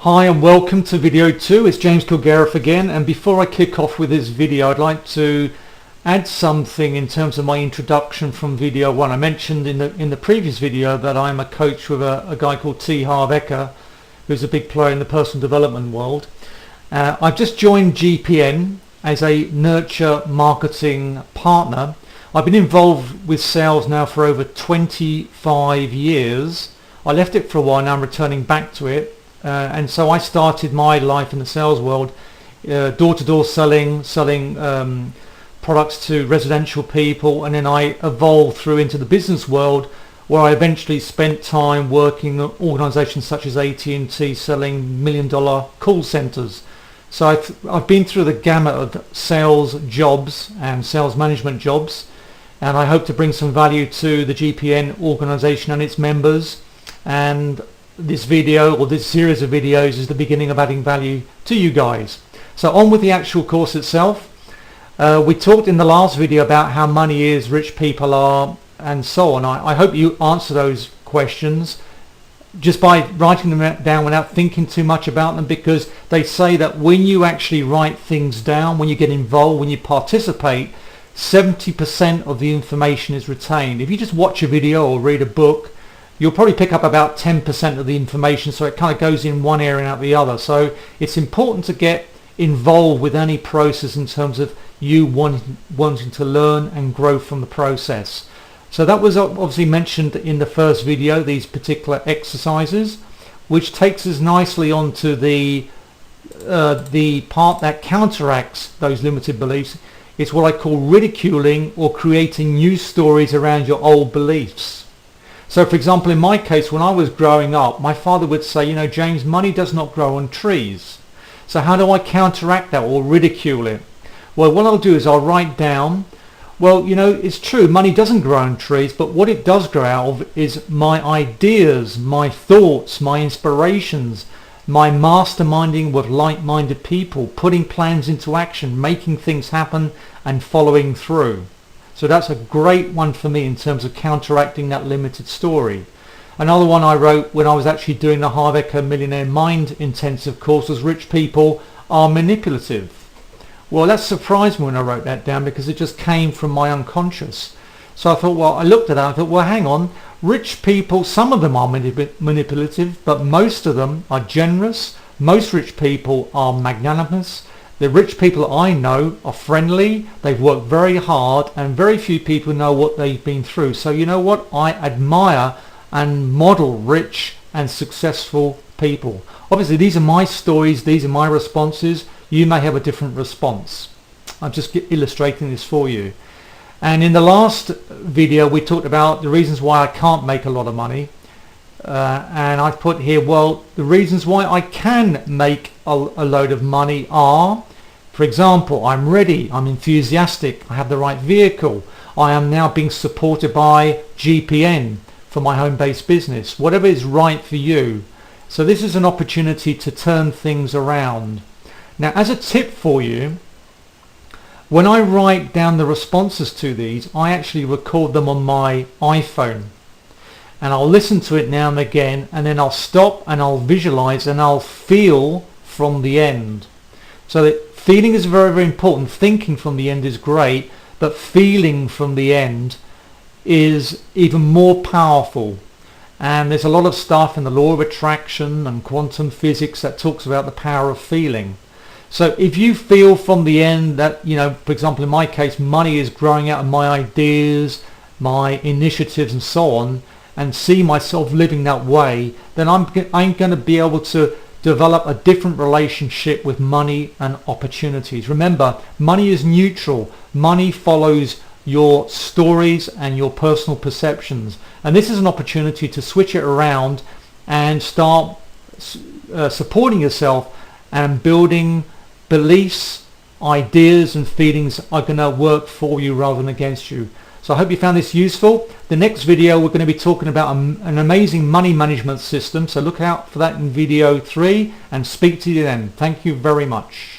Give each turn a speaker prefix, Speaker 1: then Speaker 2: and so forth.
Speaker 1: Hi and welcome to video 2. It's James Kilgariff again, and before I kick off with this video I'd like to add something in terms of my introduction from video 1. I mentioned in the previous video that I'm a coach with a guy called T. Harv Eker, who's a big player in the personal development world. I've just joined GPN as a nurture marketing partner. I've been involved with sales now for over 25 years. I left it for a while, now I'm returning back to it. And so I started my life in the sales world, door-to-door selling products to residential people, and then I evolved through into the business world, where I eventually spent time working at organizations such as AT&T, selling million-dollar call centers. So I've been through the gamut of sales jobs and sales management jobs, and I hope to bring some value to the GPN organization and its members. And this video, or this series of videos, is the beginning of adding value to you guys. So on with the actual course itself. We talked in the last video about how money is, rich people are, and so on. I hope you answer those questions just by writing them down without thinking too much about them, because they say that when you actually write things down, when you get involved, when you participate, 70% of the information is retained. If you just watch a video or read a book, you'll probably pick up about 10% of the information, so it kind of goes in one area and out the other. So it's important to get involved with any process in terms of you wanting to learn and grow from the process. So that was obviously mentioned in the first video, these particular exercises, which takes us nicely onto the part that counteracts those limited beliefs. It's what I call ridiculing or creating new stories around your old beliefs. So for example, in my case, when I was growing up, my father would say, you know, James, money does not grow on trees. So how do I counteract that or ridicule it? Well, what I'll do is I'll write down, well, you know, it's true, money doesn't grow on trees, but what it does grow out of is my ideas, my thoughts, my inspirations, my masterminding with like-minded people, putting plans into action, making things happen and following through. So that's a great one for me in terms of counteracting that limited story. Another one I wrote when I was actually doing the Harv Eker Millionaire Mind Intensive course was rich people are manipulative. Well, that surprised me when I wrote that down, because it just came from my unconscious. So I thought, well, I looked at that, I thought, well, hang on, rich people, some of them are manipulative, but most of them are generous. Most rich people are magnanimous. The rich people I know are friendly, they've worked very hard, and very few people know what they've been through. So you know what? I admire and model rich and successful people. Obviously these are my stories, these are my responses. You may have a different response. I'm just illustrating this for you. And in the last video we talked about the reasons why I can't make a lot of money. And I've put here, well, the reasons why I can make a load of money are, for example, I'm ready, I'm enthusiastic, I have the right vehicle, I am now being supported by GPN for my home-based business, whatever is right for you. So this is an opportunity to turn things around. Now, as a tip for you, when I write down the responses to these, I actually record them on my iPhone. And I'll listen to it now and again, and then I'll stop and I'll visualize and I'll feel from the end. So that feeling is very, very important. Thinking from the end is great, but feeling from the end is even more powerful. And there's a lot of stuff in the law of attraction and quantum physics that talks about the power of feeling. So if you feel from the end that, you know, for example, in my case, money is growing out of my ideas, my initiatives and so on, and see myself living that way, then I'm going to be able to develop a different relationship with money and opportunities. Remember, money is neutral. Money follows your stories and your personal perceptions. And this is an opportunity to switch it around and start supporting yourself and building beliefs, ideas and feelings are going to work for you rather than against you. So I hope you found this useful. The next video we're going to be talking about an amazing money management system. So look out for that in video 3 and speak to you then. Thank you very much.